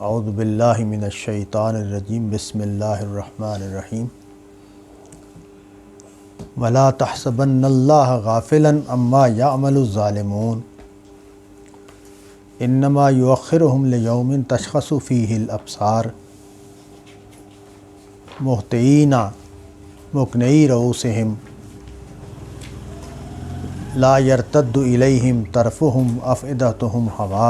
اعوذ باللہ من الشیطان الرجیم بسم اللہ الرحمن الرحیم ولا تحسبن اللہ غافلا عما یعمل الظالمون انما یؤخرہم لیوم تشخص فیہ الابصار مہطعین مقنعی رؤوسہم لا یرتد الیہم طرفہم افئدتہم ہوا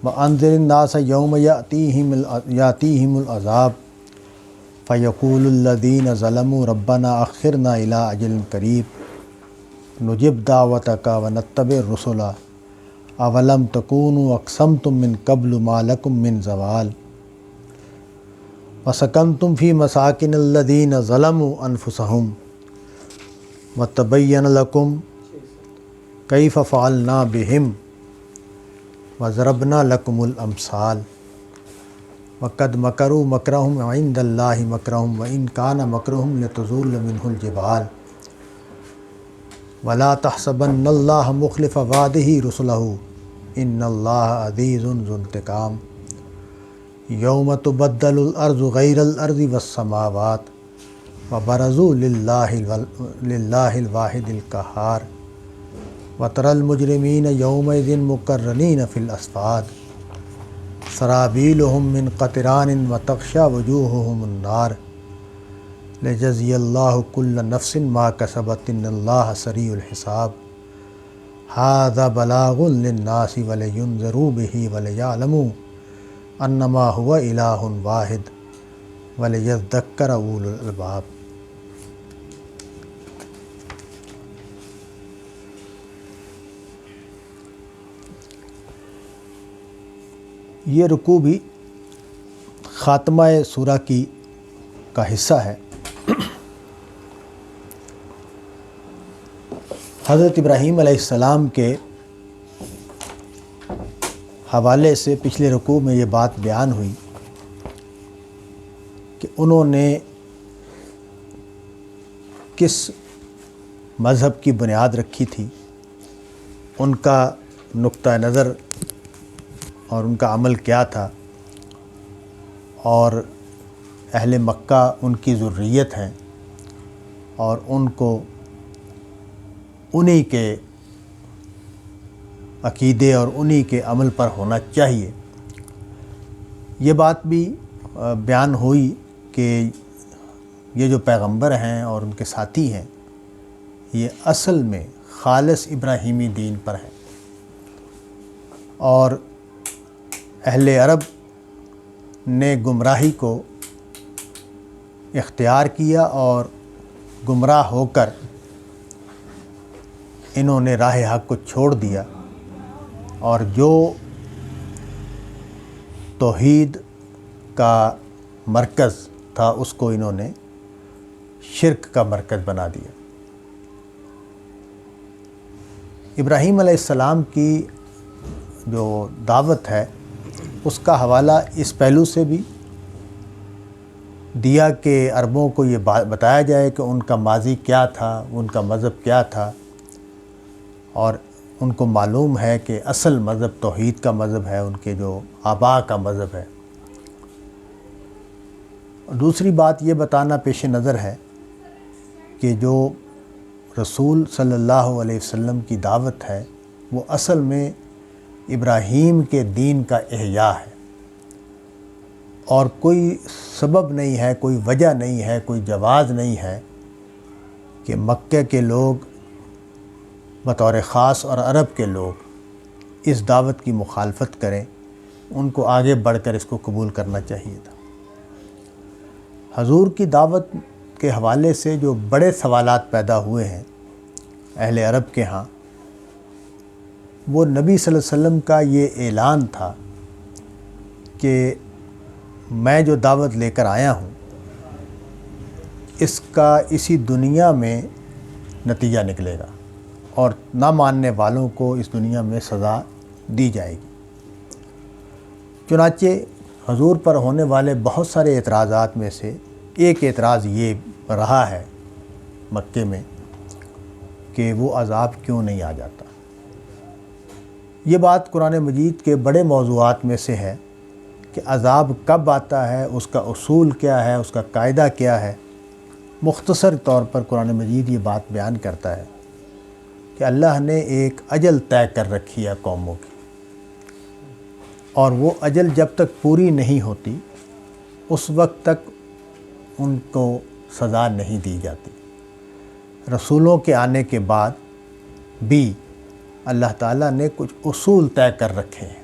وَأَنذِرِ النَّاسَ يَوْمَ يَأْتِيهِمُ الْعَذَابُ فَيَقُولُ الَّذِينَ ظَلَمُوا رَبَّنَا أَخِّرْنَا إِلَىٰ أَجَلٍ قَرِيبٍ نُجِبْ دَعْوَتَكَ وَنَتَّبِعِ الرُّسُلَ أَوَلَمْ تَكُونُوا أَقْسَمْتُم مِّن قَبْلُ مَا لَكُم مِّن زَوَالٍ وَسَكَنْتُمْ فِي مَسَاكِنِ الَّذِينَ ظَلَمُوا أَنفُسَهُمْ وَتَبَيَّنَ لَكُمْ كَيْفَ فَعَلْنَا بِهِمْ وَضَرَبْنَا لَكُمُ الْأَمْثَالَ وَقَدْ مَكَرُوا مَكْرَهُمْ عِندَ اللَّهِ مَكْرَهُمْ وَإِنْ كَانَ مَكْرُهُمْ لِتَزُولَ مِنْهُ الْجِبَالُ وَلَا تَحْسَبَنَّ اللَّهَ مُخْلِفَ وَعْدِهِ رُسُلَهُ إِنَّ اللَّهَ عَزِيزٌ ذُو انتقام يَوْمَ تُبَدَّلُ الْأَرْضُ غَيْرَ الْأَرْضِ وَالسَّمَاوَاتُ وَبَرَزُوا لِلَّهِ الْوَاحِدِ الْقَهَّارِ وَتَرَى الْمُجْرِمِينَ يَوْمَئِذٍ مُقَرَّنِينَ فِي الْأَصْفَادِ سَرَابِيلُهُم مِّن قَطِرَانٍ وَتَغْشَىٰ وُجُوهُهُمُ النَّارُ لِيَجْزِيَ اللَّهُ كُلَّ نَفْسٍ مَّا كَسَبَتْ إِنَّ اللَّهَ سَرِيعُ الْحِسَابِ هَٰذَا بَلَاغٌ لِّلنَّاسِ وَلِيُنذِرُوا بِهِ وَلِيَعْلَمُوا أَنَّمَا هُوَ إِلَٰهٌ وَاحِدٌ وَلِيَذَّكَّرَ أُولُو الْأَلْبَابِ۔ یہ رکوع بھی خاتمہ سورہ کا حصہ ہے۔ حضرت ابراہیم علیہ السلام کے حوالے سے پچھلے رکوع میں یہ بات بیان ہوئی کہ انہوں نے کس مذہب کی بنیاد رکھی تھی، ان کا نقطہ نظر اور ان کا عمل کیا تھا، اور اہل مکہ ان کی ذریت ہیں اور ان کو انہی کے عقیدے اور انہی کے عمل پر ہونا چاہیے۔ یہ بات بھی بیان ہوئی کہ یہ جو پیغمبر ہیں اور ان کے ساتھی ہیں، یہ اصل میں خالص ابراہیمی دین پر ہیں، اور اہل عرب نے گمراہی کو اختیار کیا اور گمراہ ہو کر انہوں نے راہ حق کو چھوڑ دیا، اور جو توحید کا مرکز تھا اس کو انہوں نے شرک کا مرکز بنا دیا۔ ابراہیم علیہ السلام کی جو دعوت ہے اس کا حوالہ اس پہلو سے بھی دیا کہ عربوں کو یہ بتایا جائے کہ ان کا ماضی کیا تھا، ان کا مذہب کیا تھا، اور ان کو معلوم ہے کہ اصل مذہب توحید کا مذہب ہے، ان کے جو آباء کا مذہب ہے۔ دوسری بات یہ بتانا پیش نظر ہے کہ جو رسول صلی اللہ علیہ وسلم کی دعوت ہے وہ اصل میں ابراہیم کے دین کا احیاء ہے، اور کوئی سبب نہیں ہے، کوئی وجہ نہیں ہے، کوئی جواز نہیں ہے کہ مکہ کے لوگ بطور خاص اور عرب کے لوگ اس دعوت کی مخالفت کریں۔ ان کو آگے بڑھ کر اس کو قبول کرنا چاہیے تھا۔ حضور کی دعوت کے حوالے سے جو بڑے سوالات پیدا ہوئے ہیں اہل عرب کے ہاں، وہ نبی صلی اللہ علیہ وسلم کا یہ اعلان تھا کہ میں جو دعوت لے کر آیا ہوں اس کا اسی دنیا میں نتیجہ نکلے گا، اور نہ ماننے والوں کو اس دنیا میں سزا دی جائے گی۔ چنانچہ حضور پر ہونے والے بہت سارے اعتراضات میں سے ایک اعتراض یہ رہا ہے مکے میں کہ وہ عذاب کیوں نہیں آ جاتا۔ یہ بات قرآن مجید کے بڑے موضوعات میں سے ہے کہ عذاب کب آتا ہے، اس کا اصول کیا ہے، اس کا قاعدہ کیا ہے۔ مختصر طور پر قرآن مجید یہ بات بیان کرتا ہے کہ اللہ نے ایک اجل طے کر رکھی ہے قوموں کی، اور وہ اجل جب تک پوری نہیں ہوتی اس وقت تک ان کو سزا نہیں دی جاتی۔ رسولوں کے آنے کے بعد بھی اللہ تعالیٰ نے کچھ اصول طے کر رکھے ہیں۔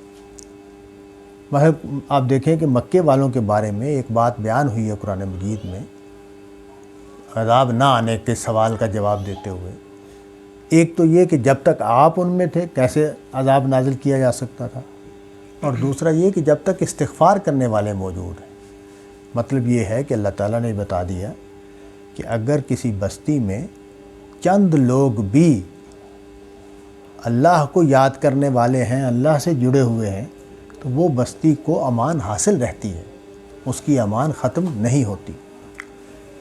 آپ دیکھیں کہ مکے والوں کے بارے میں ایک بات بیان ہوئی ہے قرآن مجید میں، عذاب نہ آنے کے سوال کا جواب دیتے ہوئے۔ ایک تو یہ کہ جب تک آپ ان میں تھے کیسے عذاب نازل کیا جا سکتا تھا، اور دوسرا یہ کہ جب تک استغفار کرنے والے موجود ہیں۔ مطلب یہ ہے کہ اللہ تعالیٰ نے بتا دیا کہ اگر کسی بستی میں چند لوگ بھی اللہ کو یاد کرنے والے ہیں، اللہ سے جڑے ہوئے ہیں، تو وہ بستی کو امان حاصل رہتی ہے، اس کی امان ختم نہیں ہوتی۔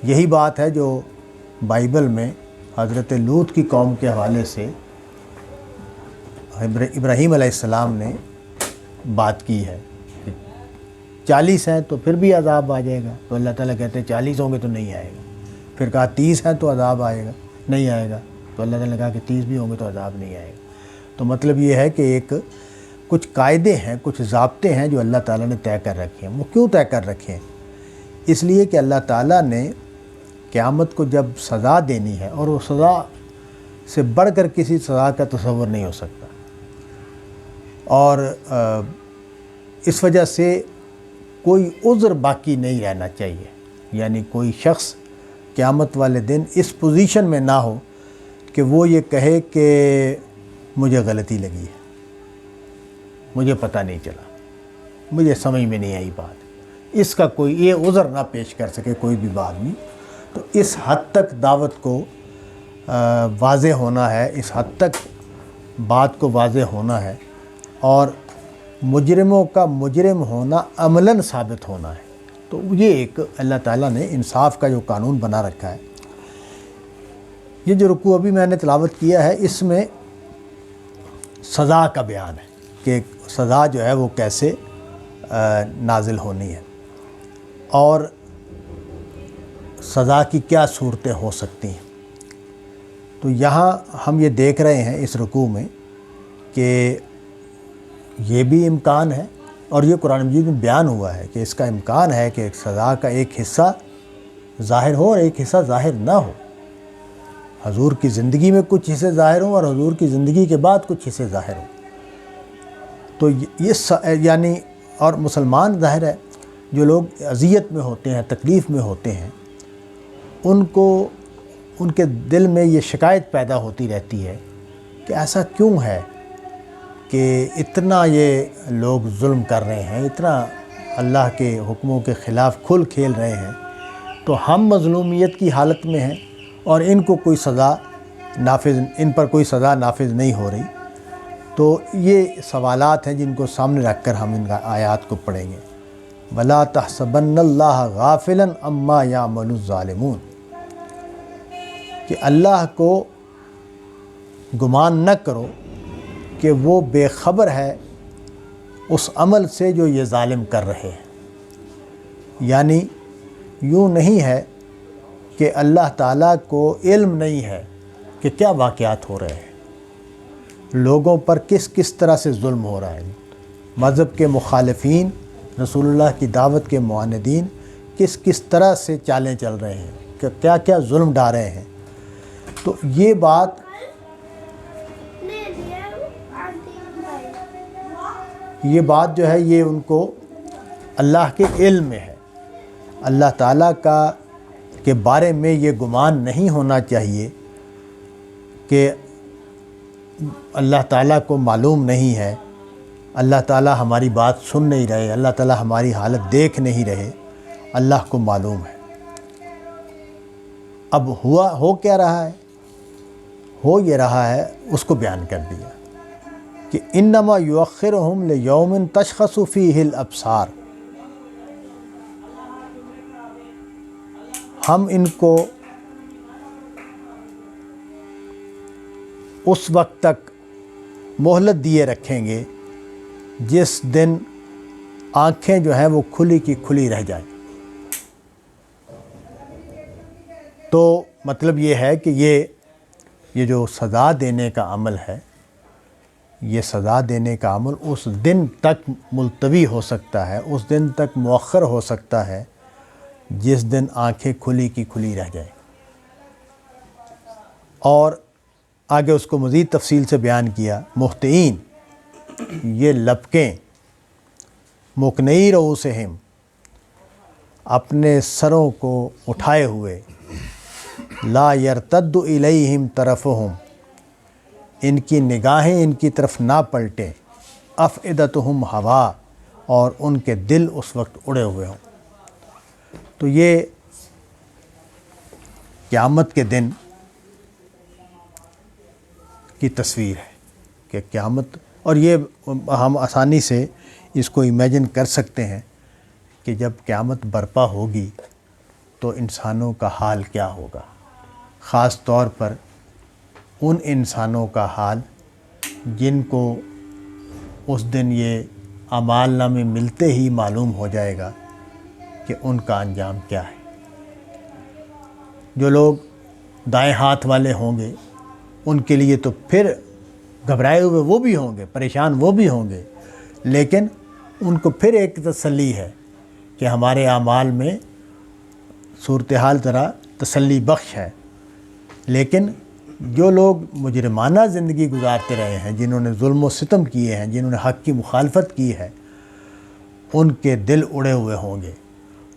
یہی بات ہے جو بائبل میں حضرت لوط کی قوم کے حوالے سے ابراہیم علیہ السلام نے بات کی ہے کہ 40 ہیں تو پھر بھی عذاب آ جائے گا، تو اللہ تعالیٰ کہتے ہیں 40 ہوں گے تو نہیں آئے گا۔ پھر کہا 30 ہیں تو عذاب آئے گا، نہیں آئے گا، تو اللہ تعالیٰ نے کہا کہ 30 بھی ہوں گے تو عذاب نہیں آئے گا۔ تو مطلب یہ ہے کہ کچھ قاعدے ہیں، کچھ ضابطے ہیں جو اللہ تعالیٰ نے طے کر رکھے ہیں۔ وہ کیوں طے کر رکھے ہیں؟ اس لیے کہ اللہ تعالیٰ نے قیامت کو جب سزا دینی ہے، اور وہ سزا سے بڑھ کر کسی سزا کا تصور نہیں ہو سکتا، اور اس وجہ سے کوئی عذر باقی نہیں رہنا چاہیے، یعنی کوئی شخص قیامت والے دن اس پوزیشن میں نہ ہو کہ وہ یہ کہے کہ مجھے غلطی لگی ہے، مجھے پتہ نہیں چلا، مجھے سمجھ میں نہیں آئی بات، اس کا کوئی یہ عذر نہ پیش کر سکے کوئی بھی آدمی۔ تو اس حد تک دعوت کو واضح ہونا ہے، اس حد تک بات کو واضح ہونا ہے، اور مجرموں کا مجرم ہونا عملاً ثابت ہونا ہے۔ تو یہ ایک اللہ تعالیٰ نے انصاف کا جو قانون بنا رکھا ہے۔ یہ جو رکوع ابھی میں نے تلاوت کیا ہے، اس میں سزا کا بیان ہے کہ سزا جو ہے وہ کیسے نازل ہونی ہے، اور سزا کی کیا صورتیں ہو سکتی ہیں۔ تو یہاں ہم یہ دیکھ رہے ہیں اس رکوع میں کہ یہ بھی امکان ہے، اور یہ قرآن مجید میں بیان ہوا ہے کہ اس کا امکان ہے کہ ایک سزا کا ایک حصہ ظاہر ہو اور ایک حصہ ظاہر نہ ہو۔ حضور کی زندگی میں کچھ حصے ظاہر ہوں اور حضور کی زندگی کے بعد کچھ حصے ظاہر ہوں۔ تو یہ یعنی اور مسلمان ظاہر ہے جو لوگ اذیت میں ہوتے ہیں، تکلیف میں ہوتے ہیں، ان کو ان کے دل میں یہ شکایت پیدا ہوتی رہتی ہے کہ ایسا کیوں ہے کہ اتنا یہ لوگ ظلم کر رہے ہیں، اتنا اللہ کے حکموں کے خلاف کھل کھیل رہے ہیں، تو ہم مظلومیت کی حالت میں ہیں اور ان کو کوئی سزا نافذ، ان پر کوئی سزا نافذ نہیں ہو رہی۔ تو یہ سوالات ہیں جن کو سامنے رکھ کر ہم ان آیات کو پڑھیں گے۔ وَلَا تَحْسَبَنَّ اللَّهَ غَافِلًا عَمَّا يَعْمَلُ الظَّالِمُونَ، کہ اللہ کو گمان نہ کرو کہ وہ بے خبر ہے اس عمل سے جو یہ ظالم کر رہے ہیں۔ یعنی یوں نہیں ہے کہ اللہ تعالیٰ کو علم نہیں ہے کہ کیا واقعات ہو رہے ہیں، لوگوں پر کس کس طرح سے ظلم ہو رہا ہے، مذہب کے مخالفین، رسول اللہ کی دعوت کے معاندین کس کس طرح سے چالیں چل رہے ہیں، کہ کیا کیا ظلم ڈھا رہے ہیں۔ تو یہ بات جو ہے یہ ان کو اللہ کے علم میں ہے۔ اللہ تعالیٰ کے بارے میں یہ گمان نہیں ہونا چاہیے کہ اللہ تعالیٰ کو معلوم نہیں ہے، اللہ تعالیٰ ہماری بات سن نہیں رہے، اللہ تعالیٰ ہماری حالت دیکھ نہیں رہے، اللہ کو معلوم ہے۔ اب ہو کیا رہا ہے؟ ہو یہ رہا ہے، اس کو بیان کر دیا کہ انما یؤخرہم لیوم تشخص فیہ الابصار، ہم ان کو اس وقت تک مہلت دیے رکھیں گے جس دن آنکھیں جو ہیں وہ کھلی کی کھلی رہ جائیں۔ تو مطلب یہ ہے کہ یہ جو سزا دینے کا عمل ہے، یہ سزا دینے کا عمل اس دن تک ملتوی ہو سکتا ہے، اس دن تک مؤخر ہو سکتا ہے جس دن آنکھیں کھلی کی کھلی رہ جائیں۔ اور آگے اس کو مزید تفصیل سے بیان کیا، مہطعین، یہ لپکیں، مقنعی رؤوسہم، اپنے سروں کو اٹھائے ہوئے، لا یرتد الیہم طرفہم، ان کی نگاہیں ان کی طرف نہ پلٹیں، افئدتہم ہوا، اور ان کے دل اس وقت اڑے ہوئے ہوں۔ تو یہ قیامت کے دن کی تصویر ہے کہ قیامت، اور یہ ہم آسانی سے اس کو امیجن کر سکتے ہیں کہ جب قیامت برپا ہوگی تو انسانوں کا حال کیا ہوگا، خاص طور پر ان انسانوں کا حال جن کو اس دن یہ اعمال نامے ملتے ہی معلوم ہو جائے گا کہ ان کا انجام کیا ہے۔ جو لوگ دائیں ہاتھ والے ہوں گے ان کے لیے تو پھر گھبرائے ہوئے وہ بھی ہوں گے، پریشان وہ بھی ہوں گے، لیکن ان کو پھر ایک تسلی ہے کہ ہمارے اعمال میں صورتحال ذرا تسلی بخش ہے۔ لیکن جو لوگ مجرمانہ زندگی گزارتے رہے ہیں، جنہوں نے ظلم و ستم کیے ہیں، جنہوں نے حق کی مخالفت کی ہے، ان کے دل اڑے ہوئے ہوں گے،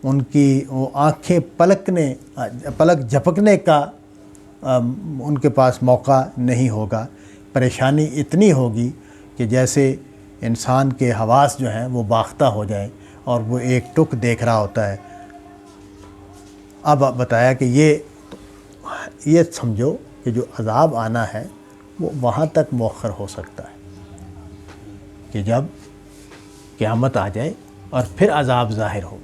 ان کی وہ آنکھیں پلک جھپکنے کا ان کے پاس موقع نہیں ہوگا۔ پریشانی اتنی ہوگی کہ جیسے انسان کے حواس جو ہیں وہ باختہ ہو جائیں اور وہ ایک ٹک دیکھ رہا ہوتا ہے۔ اب بتایا کہ یہ سمجھو کہ جو عذاب آنا ہے وہ وہاں تک مؤخر ہو سکتا ہے کہ جب قیامت آ جائے اور پھر عذاب ظاہر ہو۔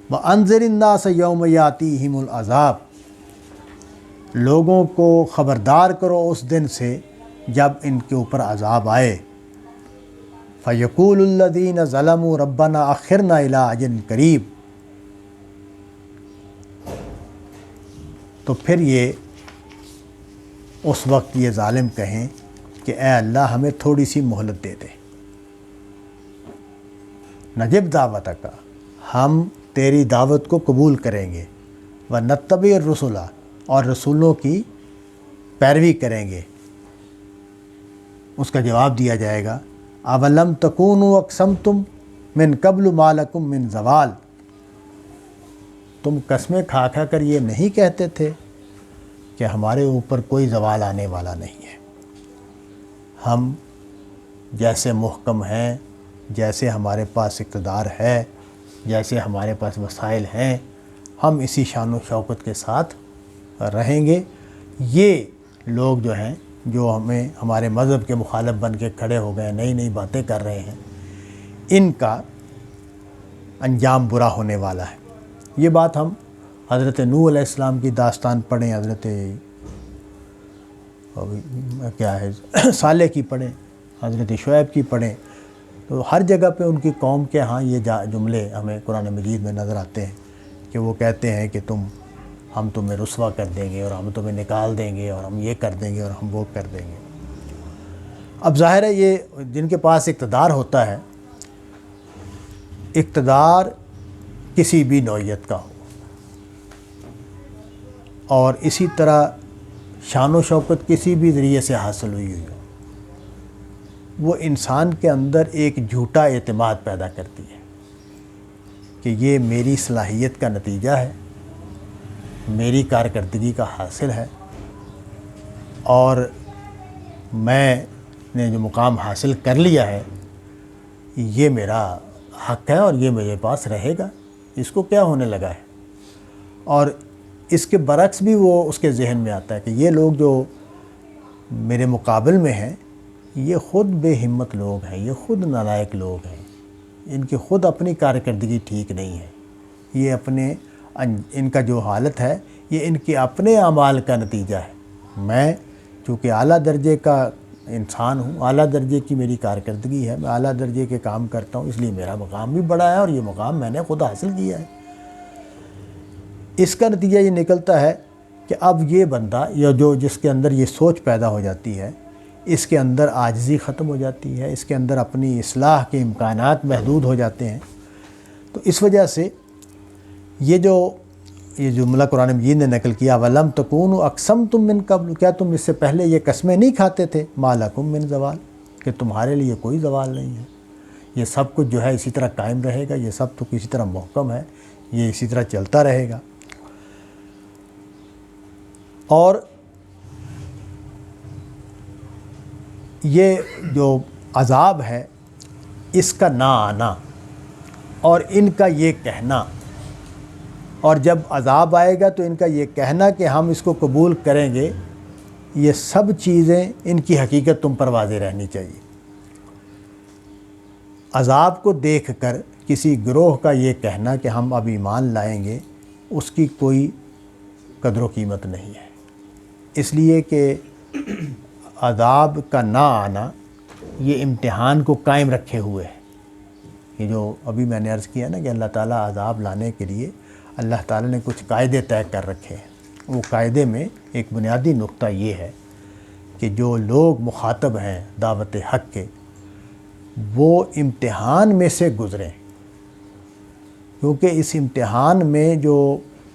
وَأَنذِرِ النَّاسَ يَوْمَ يَأْتِيهِمُ الْعَذَابُ، لوگوں کو خبردار کرو اس دن سے جب ان کے اوپر عذاب آئے۔ فَيَقُولُ الَّذِينَ ظَلَمُوا رَبَّنَا أَخِّرْنَا إِلَىٰ أَجَلٍ قَرِيبٍ، تو پھر یہ اس وقت یہ ظالم کہیں کہ اے اللہ ہمیں تھوڑی سی مہلت دے دے، نجب دعوتک، ہم تیری دعوت کو قبول کریں گے، وَنَتَّبِعِ الرُّسُلَ، اور رسولوں کی پیروی کریں گے۔ اس کا جواب دیا جائے گا، اَوَلَمْ تَكُونُوا أَقْسَمْتُمْ مِنْ قَبْلُ مَا لَكُمْ مِنْ زَوَالٍ، تم قسمیں کھا کھا کر یہ نہیں کہتے تھے کہ ہمارے اوپر کوئی زوال آنے والا نہیں ہے، ہم جیسے محکم ہیں، جیسے ہمارے پاس اقتدار ہے، جیسے ہمارے پاس وسائل ہیں، ہم اسی شان و شوکت کے ساتھ رہیں گے۔ یہ لوگ جو ہیں جو ہمارے مذہب کے مخالف بن کے کھڑے ہو گئے، نئی نئی باتیں کر رہے ہیں، ان کا انجام برا ہونے والا ہے۔ یہ بات ہم حضرت نوح علیہ السلام کی داستان پڑھیں، حضرت صالح کی پڑھیں، حضرت شعیب کی پڑھیں، تو ہر جگہ پہ ان کی قوم کے ہاں یہ جملے ہمیں قرآن مجید میں نظر آتے ہیں کہ وہ کہتے ہیں کہ ہم تمہیں رسوا کر دیں گے، اور ہم تمہیں نکال دیں گے، اور ہم یہ کر دیں گے، اور ہم وہ کر دیں گے۔ اب ظاہر ہے یہ جن کے پاس اقتدار ہوتا ہے، اقتدار کسی بھی نوعیت کا ہو، اور اسی طرح شان و شوکت کسی بھی ذریعے سے حاصل ہوئی ہو، وہ انسان کے اندر ایک جھوٹا اعتماد پیدا کرتی ہے کہ یہ میری صلاحیت کا نتیجہ ہے، میری کارکردگی کا حاصل ہے، اور میں نے جو مقام حاصل کر لیا ہے یہ میرا حق ہے اور یہ میرے پاس رہے گا، اس کو کیا ہونے لگا ہے۔ اور اس کے برعکس بھی وہ اس کے ذہن میں آتا ہے کہ یہ لوگ جو میرے مقابل میں ہیں یہ خود بے ہمت لوگ ہیں، یہ خود نالائق لوگ ہیں، ان کی خود اپنی کارکردگی ٹھیک نہیں ہے، یہ ان کا جو حالت ہے یہ ان کے اپنے اعمال کا نتیجہ ہے۔ میں چونکہ اعلیٰ درجے کا انسان ہوں، اعلیٰ درجے کی میری کارکردگی ہے، میں اعلیٰ درجے کے کام کرتا ہوں، اس لیے میرا مقام بھی بڑا ہے اور یہ مقام میں نے خود حاصل کیا ہے۔ اس کا نتیجہ یہ نکلتا ہے کہ اب یہ بندہ یا جس کے اندر یہ سوچ پیدا ہو جاتی ہے، اس کے اندر عاجزی ختم ہو جاتی ہے، اس کے اندر اپنی اصلاح کے امکانات محدود ہو جاتے ہیں۔ تو اس وجہ سے یہ جملہ قرآن مجید نے نقل کیا، وَلَمْ تَكُونُوا أَقْسَمْتُم مِّن قَبْلُ، کیا تم اس سے پہلے یہ قسمیں نہیں کھاتے تھے، مَا لَكُم مِّن زوال، کہ تمہارے لیے کوئی زوال نہیں ہے، یہ سب کچھ جو ہے اسی طرح قائم رہے گا، یہ سب تو اسی طرح محکم ہے، یہ اسی طرح چلتا رہے گا۔ اور یہ جو عذاب ہے اس کا نہ آنا اور ان کا یہ کہنا، اور جب عذاب آئے گا تو ان کا یہ کہنا کہ ہم اس کو قبول کریں گے، یہ سب چیزیں ان کی حقیقت تم پر واضح رہنی چاہیے۔ عذاب کو دیکھ کر کسی گروہ کا یہ کہنا کہ ہم اب ایمان لائیں گے، اس کی کوئی قدر و قیمت نہیں ہے، اس لیے کہ عذاب کا نہ آنا یہ امتحان کو قائم رکھے ہوئے ہے۔ یہ جو ابھی میں نے عرض کیا نا کہ اللہ تعالیٰ عذاب لانے کے لیے اللہ تعالیٰ نے کچھ قاعدے طے کر رکھے ہیں، وہ قاعدے میں ایک بنیادی نقطہ یہ ہے کہ جو لوگ مخاطب ہیں دعوت حق کے، وہ امتحان میں سے گزریں، کیونکہ اس امتحان میں جو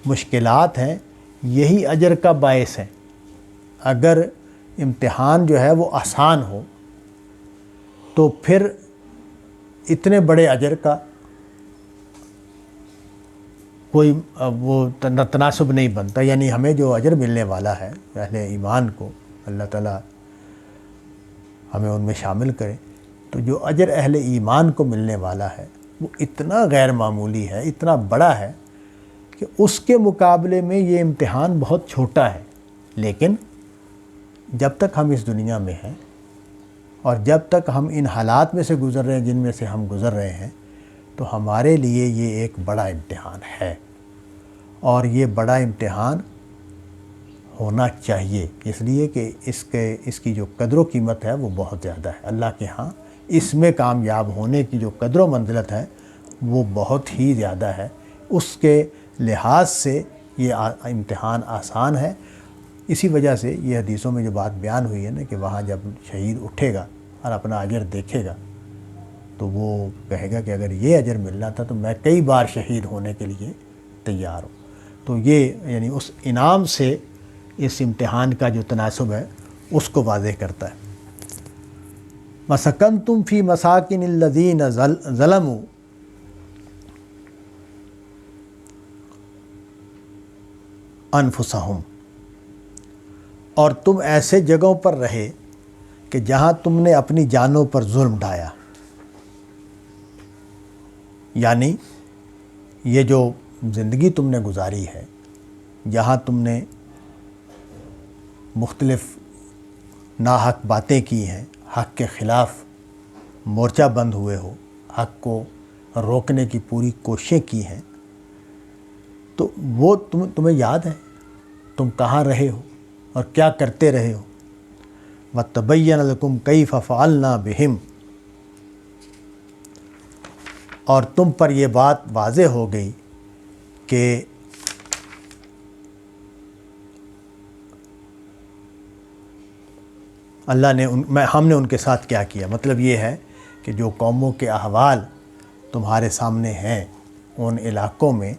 مشکلات ہیں یہی اجر کا باعث ہیں۔ اگر امتحان جو ہے وہ آسان ہو تو پھر اتنے بڑے اجر کا کوئی وہ تناسب نہیں بنتا، یعنی ہمیں جو اجر ملنے والا ہے اہل ایمان کو، اللہ تعالیٰ ہمیں ان میں شامل کرے، تو جو اجر اہل ایمان کو ملنے والا ہے وہ اتنا غیر معمولی ہے، اتنا بڑا ہے کہ اس کے مقابلے میں یہ امتحان بہت چھوٹا ہے۔ لیکن جب تک ہم اس دنیا میں ہیں اور جب تک ہم ان حالات میں سے گزر رہے ہیں جن میں سے ہم گزر رہے ہیں، تو ہمارے لیے یہ ایک بڑا امتحان ہے، اور یہ بڑا امتحان ہونا چاہیے، اس لیے کہ اس کی جو قدر و قیمت ہے وہ بہت زیادہ ہے اللہ کے ہاں۔ اس میں کامیاب ہونے کی جو قدر و منزلت ہے وہ بہت ہی زیادہ ہے، اس کے لحاظ سے یہ امتحان آسان ہے۔ اسی وجہ سے یہ حدیثوں میں جو بات بیان ہوئی ہے نا کہ وہاں جب شہید اٹھے گا اور اپنا اجر دیکھے گا تو وہ کہے گا کہ اگر یہ اجر ملنا تھا تو میں کئی بار شہید ہونے کے لیے تیار ہوں۔ تو یہ یعنی اس انعام سے اس امتحان کا جو تناسب ہے اس کو واضح کرتا ہے۔ وَسَكَنْتُمْ فِي مَسَاكِنِ الَّذِينَ ظَلَمُوا أَنفُسَهُمْ، اور تم ایسے جگہوں پر رہے کہ جہاں تم نے اپنی جانوں پر ظلم ڈھایا، یعنی یہ جو زندگی تم نے گزاری ہے جہاں تم نے مختلف ناحق باتیں کی ہیں، حق کے خلاف مورچہ بند ہوئے ہو، حق کو روکنے کی پوری کوششیں کی ہیں، تو وہ تمہیں یاد ہے تم کہاں رہے ہو اور کیا کرتے رہے ہو۔ وَتَبَيَّنَ لَكُمْ كَيْفَ فَعَلْنَا بِهِمْ، اور تم پر یہ بات واضح ہو گئی کہ ہم نے ان کے ساتھ کیا کیا۔ مطلب یہ ہے کہ جو قوموں کے احوال تمہارے سامنے ہیں ان علاقوں میں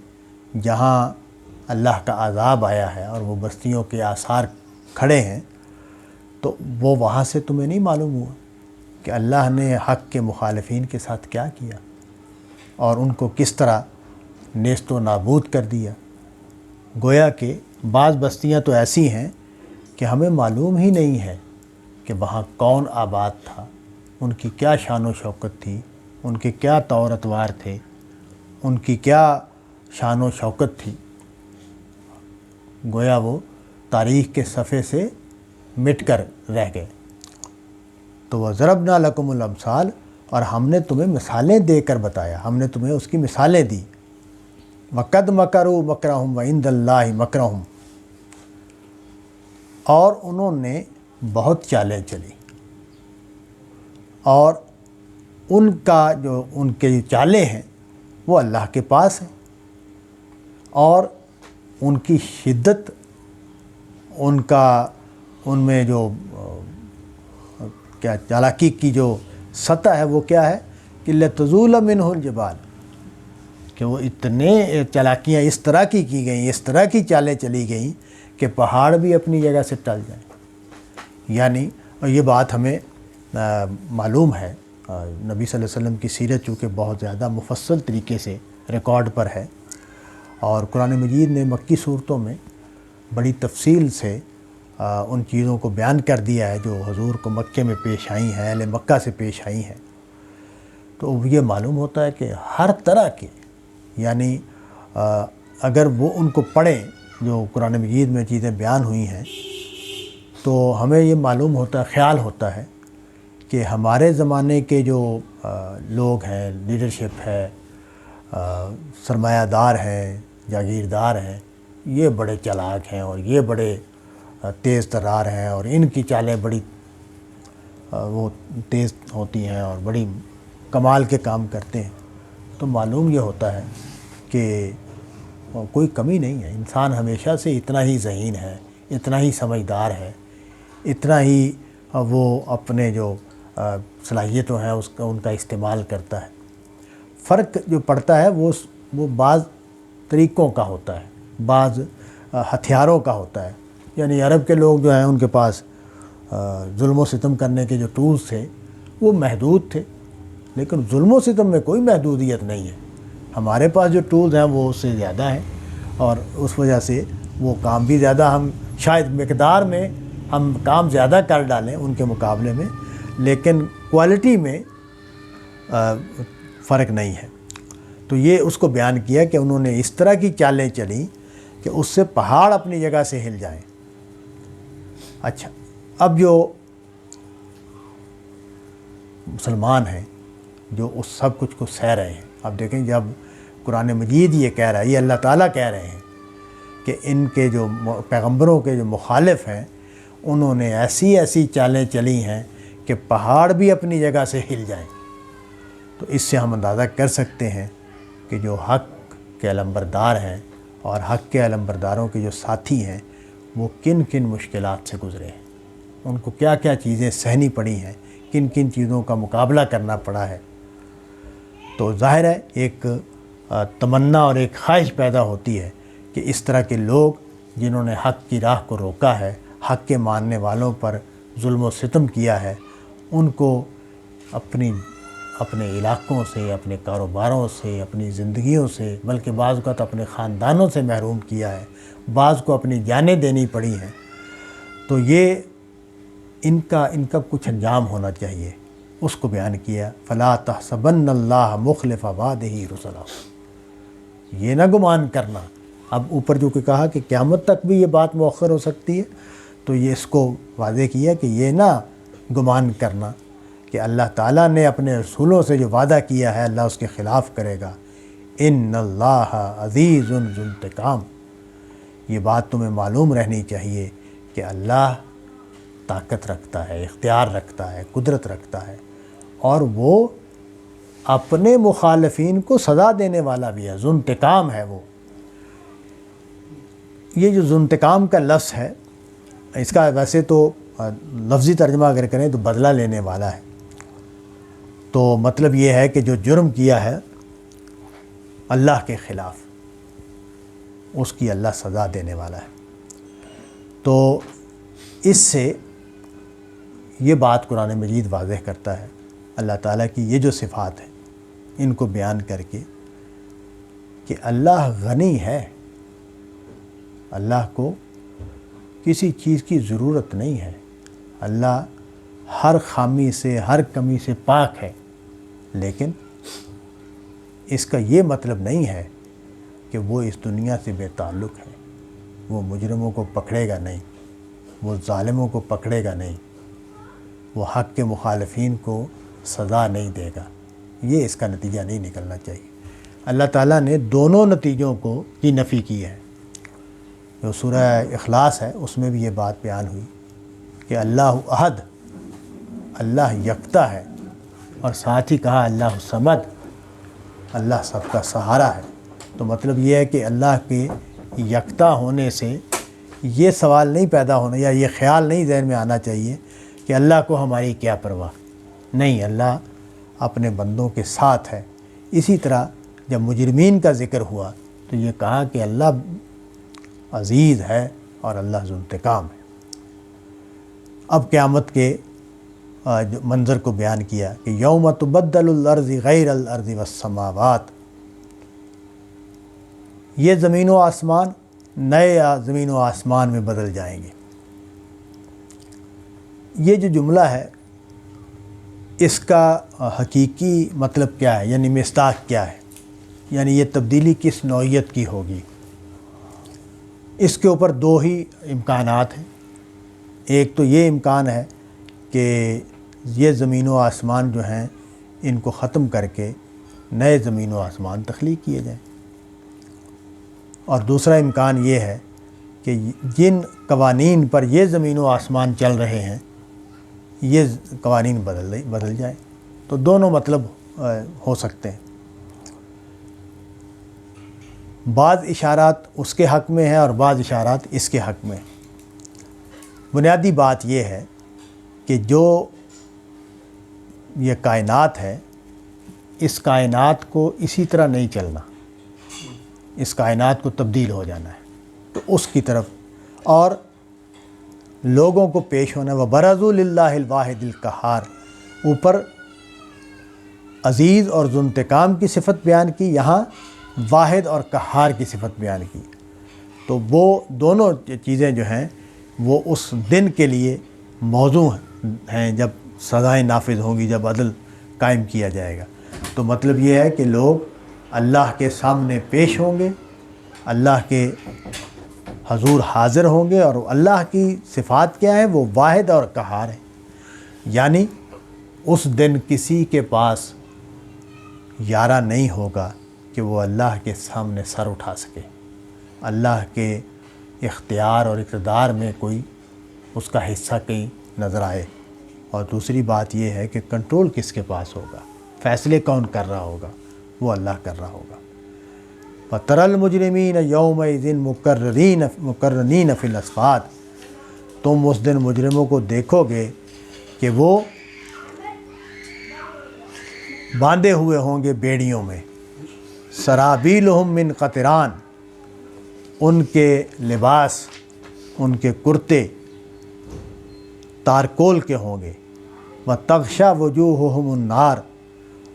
جہاں اللہ کا عذاب آیا ہے اور وہ بستیوں کے آثار کھڑے ہیں، تو وہ وہاں سے تمہیں نہیں معلوم ہوا کہ اللہ نے حق کے مخالفین کے ساتھ کیا کیا اور ان کو کس طرح نیست و نابود کر دیا۔ گویا کہ بعض بستیاں تو ایسی ہیں کہ ہمیں معلوم ہی نہیں ہے کہ وہاں کون آباد تھا، ان کی کیا شان و شوکت تھی، ان کے کیا طور اتوار تھے، ان کی کیا شان و شوکت تھی، گویا وہ تاریخ کے صفحے سے مٹ کر رہ گئے۔ تو وَضَرَبْنَا لَكُمُ الْأَمْثَالَ، اور ہم نے تمہیں مثالیں دے کر بتایا، ہم نے تمہیں اس کی مثالیں دی۔ وَقَدْ مَكَرُوا مَكْرَهُمْ وَعِنْدَ اللَّهِ مَكْرُهُمْ، اور انہوں نے بہت چالیں چلی، اور ان کا جو ان کے جو چالیں ہیں وہ اللہ کے پاس ہیں، اور ان کی شدت، ان میں جو کیا چالاکی کی جو سطح ہے وہ کیا ہے کہ لَتَزُولَ مِنْهُ الْجِبَالُ، کہ وہ اتنے چالاکیاں اس طرح کی گئیں، اس طرح کی چالیں چلی گئیں کہ پہاڑ بھی اپنی جگہ سے ٹل جائیں۔ یعنی یہ بات ہمیں معلوم ہے، نبی صلی اللہ علیہ وسلم کی سیرت چونکہ بہت زیادہ مفصل طریقے سے ریکارڈ پر ہے، اور قرآن مجید نے مکی صورتوں میں بڑی تفصیل سے ان چیزوں کو بیان کر دیا ہے جو حضور کو مکے میں پیش آئی ہیں، اہل مکہ سے پیش آئی ہیں۔ تو یہ معلوم ہوتا ہے کہ ہر طرح کے، یعنی اگر وہ ان کو پڑھیں جو قرآن مجید میں چیزیں بیان ہوئی ہیں، تو ہمیں یہ معلوم ہوتا ہے، خیال ہوتا ہے کہ ہمارے زمانے کے جو لوگ ہیں، لیڈرشپ ہے، سرمایہ دار ہیں، جاگیردار ہیں، یہ بڑے چالاک ہیں اور یہ بڑے تیز ترار ہیں، اور ان کی چالیں بڑی وہ تیز ہوتی ہیں اور بڑی کمال کے کام کرتے ہیں۔ تو معلوم یہ ہوتا ہے کہ کوئی کمی نہیں ہے، انسان ہمیشہ سے اتنا ہی ذہین ہے، اتنا ہی سمجھدار ہے، اتنا ہی وہ اپنے جو صلاحیتوں ہیں ان کا استعمال کرتا ہے۔ فرق جو پڑتا ہے وہ بعض طریقوں کا ہوتا ہے، بعض ہتھیاروں کا ہوتا ہے۔ یعنی عرب کے لوگ جو ہیں ان کے پاس ظلم و ستم کرنے کے جو ٹولز تھے وہ محدود تھے، لیکن ظلم و ستم میں کوئی محدودیت نہیں ہے۔ ہمارے پاس جو ٹولز ہیں وہ اس سے زیادہ ہیں، اور اس وجہ سے وہ کام بھی زیادہ، ہم شاید مقدار میں ہم کام زیادہ کر ڈالیں ان کے مقابلے میں، لیکن کوالٹی میں فرق نہیں ہے۔ تو یہ اس کو بیان کیا کہ انہوں نے اس طرح کی چالیں چلیں کہ اس سے پہاڑ اپنی جگہ سے ہل جائیں۔ اچھا، اب جو مسلمان ہیں جو اس سب کچھ کو سہ رہے ہیں، اب دیکھیں جب قرآن مجید یہ کہہ رہا ہے، یہ اللہ تعالیٰ کہہ رہے ہیں کہ ان کے جو پیغمبروں کے جو مخالف ہیں انہوں نے ایسی چالیں چلی ہیں کہ پہاڑ بھی اپنی جگہ سے ہل جائیں، تو اس سے ہم اندازہ کر سکتے ہیں کہ جو حق کے علمبردار ہیں اور حق کے علمبرداروں کے جو ساتھی ہیں وہ کن کن مشکلات سے گزرے ہیں، ان کو کیا کیا چیزیں سہنی پڑی ہیں، کن کن چیزوں کا مقابلہ کرنا پڑا ہے۔ تو ظاہر ہے ایک تمنا اور ایک خواہش پیدا ہوتی ہے کہ اس طرح کے لوگ جنہوں نے حق کی راہ کو روکا ہے، حق کے ماننے والوں پر ظلم و ستم کیا ہے، ان کو اپنے علاقوں سے، اپنے کاروباروں سے، اپنی زندگیوں سے، بلکہ بعض اوقات اپنے خاندانوں سے محروم کیا ہے، بعض کو اپنی جانیں دینی پڑی ہیں، تو یہ ان کا کچھ انجام ہونا چاہیے۔ اس کو بیان کیا، فَلَا تَحْسَبَنَّ اللَّهَ مُخْلِفَ وَعْدِهِ رُسُلَهُ، یہ نہ گمان کرنا۔ اب اوپر جو کہ کہا کہ قیامت تک بھی یہ بات مؤخر ہو سکتی ہے، تو یہ اس کو واضح کیا کہ یہ نہ گمان کرنا کہ اللہ تعالیٰ نے اپنے رسولوں سے جو وعدہ کیا ہے اللہ اس کے خلاف کرے گا۔ ان اللہ عزیز ذو انتقام، یہ بات تمہیں معلوم رہنی چاہیے کہ اللہ طاقت رکھتا ہے، اختیار رکھتا ہے، قدرت رکھتا ہے، اور وہ اپنے مخالفین کو سزا دینے والا بھی ہے، ذو انتقام ہے وہ۔ یہ جو ذو انتقام کا لفظ ہے، اس کا ویسے تو لفظی ترجمہ اگر کریں تو بدلہ لینے والا ہے، تو مطلب یہ ہے کہ جو جرم کیا ہے اللہ کے خلاف اس کی اللہ سزا دینے والا ہے۔ تو اس سے یہ بات قرآن مجید واضح کرتا ہے اللہ تعالیٰ کی یہ جو صفات ہیں ان کو بیان کر کے کہ اللہ غنی ہے، اللہ کو کسی چیز کی ضرورت نہیں ہے، اللہ ہر خامی سے، ہر کمی سے پاک ہے، لیکن اس کا یہ مطلب نہیں ہے کہ وہ اس دنیا سے بے تعلق ہے، وہ مجرموں کو پکڑے گا نہیں، وہ ظالموں کو پکڑے گا نہیں، وہ حق کے مخالفین کو سزا نہیں دے گا، یہ اس کا نتیجہ نہیں نکلنا چاہیے۔ اللہ تعالیٰ نے دونوں نتیجوں کی نفی کی ہے۔ جو سورہ اخلاص ہے اس میں بھی یہ بات بیان ہوئی کہ اللہ احد، اللہ یکتا ہے، اور ساتھ ہی کہا اللہ الصمد، اللہ سب کا سہارا ہے۔ تو مطلب یہ ہے کہ اللہ کے یکتا ہونے سے یہ سوال نہیں پیدا ہونا یا یہ خیال نہیں ذہن میں آنا چاہیے کہ اللہ کو ہماری کیا پرواہ، نہیں، اللہ اپنے بندوں کے ساتھ ہے۔ اسی طرح جب مجرمین کا ذکر ہوا تو یہ کہا کہ اللہ عزیز ہے اور اللہ ذو انتقام ہے۔ اب قیامت کے منظر کو بیان کیا کہ یوم تبدل الارض غیر الارض والسماوات، یہ زمین و آسمان نئے زمین و آسمان میں بدل جائیں گے۔ یہ جو جملہ ہے اس کا حقیقی مطلب کیا ہے، یعنی مصداق کیا ہے، یعنی یہ تبدیلی کس نوعیت کی ہوگی؟ اس کے اوپر دو ہی امکانات ہیں۔ ایک تو یہ امکان ہے کہ یہ زمین و آسمان جو ہیں ان کو ختم کر کے نئے زمین و آسمان تخلیق کیے جائیں، اور دوسرا امکان یہ ہے کہ جن قوانین پر یہ زمین و آسمان چل رہے ہیں یہ قوانین بدل جائیں۔ تو دونوں مطلب ہو سکتے ہیں۔ بعض اشارات اس کے حق میں ہیں اور بعض اشارات اس کے حق میں ہیں۔ بنیادی بات یہ ہے کہ جو یہ کائنات ہے، اس کائنات کو اسی طرح نہیں چلنا، اس کائنات کو تبدیل ہو جانا ہے، تو اس کی طرف اور لوگوں کو پیش ہونا۔ وَبَرَزُوا لِلَّهِ الْوَاحِدِ الْقَهَّارِ، اوپر عزیز اور ذو انتقام کی صفت بیان کی، یہاں واحد اور قہار کی صفت بیان کی۔ تو وہ دونوں چیزیں جو ہیں وہ اس دن کے لیے موضوع ہیں جب سزائیں نافذ ہوں گی، جب عدل قائم کیا جائے گا۔ تو مطلب یہ ہے کہ لوگ اللہ کے سامنے پیش ہوں گے، اللہ کے حضور حاضر ہوں گے، اور اللہ کی صفات کیا ہیں؟ وہ واحد اور قہار ہیں۔ یعنی اس دن کسی کے پاس یارہ نہیں ہوگا کہ وہ اللہ کے سامنے سر اٹھا سکے، اللہ کے اختیار اور اقتدار میں کوئی اس کا حصہ کہیں نظر آئے۔ اور دوسری بات یہ ہے کہ کنٹرول کس کے پاس ہوگا، فیصلے کون کر رہا ہوگا؟ وہ اللہ کر رہا ہوگا۔ وَتَرَى الْمُجْرِمِينَ يَوْمَئِذٍ مُقَرَّنِينَ فِي الْأَصْفَادِ، تم اس دن مجرموں کو دیکھو گے کہ وہ باندھے ہوئے ہوں گے بیڑیوں میں۔ سرابیلہم من قطران، ان کے لباس، ان کے کرتے تارکول کے ہوں گے۔ وَتَغْشَى وُجُوهُهُمُ النَّارُ،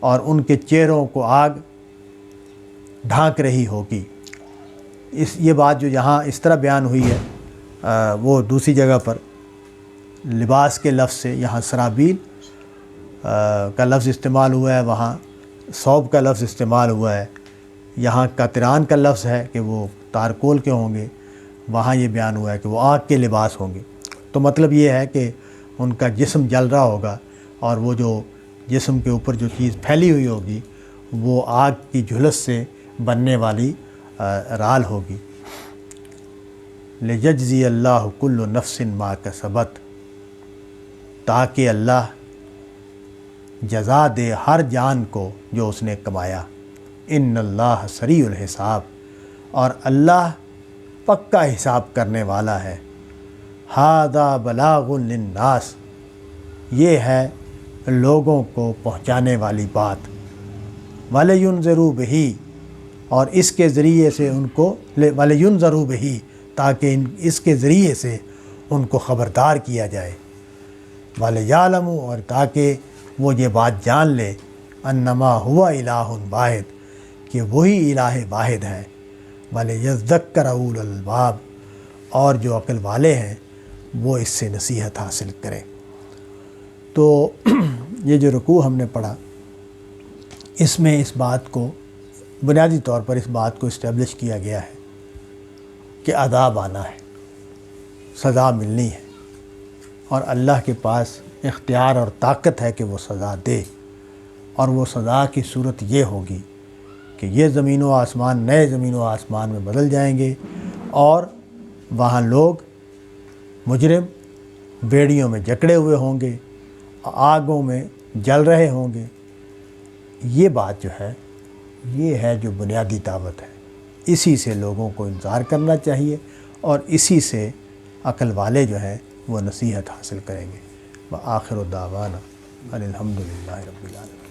اور ان کے چہروں کو آگ ڈھانک رہی ہوگی۔ یہ بات جو یہاں اس طرح بیان ہوئی ہے وہ دوسری جگہ پر لباس کے لفظ سے یہاں سرابیل کا لفظ استعمال ہوا ہے، وہاں ثوب کا لفظ استعمال ہوا ہے، یہاں قطران کا لفظ ہے کہ وہ تارکول کے ہوں گے، وہاں یہ بیان ہوا ہے کہ وہ آگ کے لباس ہوں گے۔ تو مطلب یہ ہے کہ ان کا جسم جل رہا ہوگا، اور وہ جو جسم کے اوپر جو چیز پھیلی ہوئی ہوگی وہ آگ کی جھلس سے بننے والی رال ہوگی۔ لِيَجْزِيَ اللَّهُ كُلُّ نَفْسٍ مَا كَسَبَتْ، تاکہ اللہ جزا دے ہر جان کو جو اس نے کمایا۔ ان اللہ سریع الحساب، اور اللہ پکا حساب کرنے والا ہے۔ ھذا بلاغ للناس، یہ ہے لوگوں کو پہنچانے والی بات۔ وَلِيُنذِرُوا بِهِ، اور اس کے ذریعے سے ان کو وَلِيُنذَرُوا بِهِ، تاکہ اس کے ذریعے سے ان کو خبردار کیا جائے۔ وَلِيَعْلَمُوا، اور تاکہ وہ یہ بات جان لے، انما ہوا الہ واحد، کہ وہی الہ واحد ہے۔ وَلِيَذَّكَّرَ أُولُو الْأَلْبَابِ، اور جو عقل والے ہیں وہ اس سے نصیحت حاصل کریں۔ تو یہ جو رکوع ہم نے پڑھا، اس میں اس بات کو بنیادی طور پر اس بات کو اسٹیبلش کیا گیا ہے کہ عذاب آنا ہے، سزا ملنی ہے، اور اللہ کے پاس اختیار اور طاقت ہے کہ وہ سزا دے۔ اور وہ سزا کی صورت یہ ہوگی کہ یہ زمین و آسمان نئے زمین و آسمان میں بدل جائیں گے، اور وہاں لوگ مجرم بیڑیوں میں جکڑے ہوئے ہوں گے، آگوں میں جل رہے ہوں گے، یہ بات جو ہے یہ ہے جو بنیادی دعوت ہے، اسی سے لوگوں کو انتظار کرنا چاہیے اور اسی سے عقل والے جو ہیں وہ نصیحت حاصل کریں گے۔ وآخر دعوانا ان الحمد للہ رب العالمین۔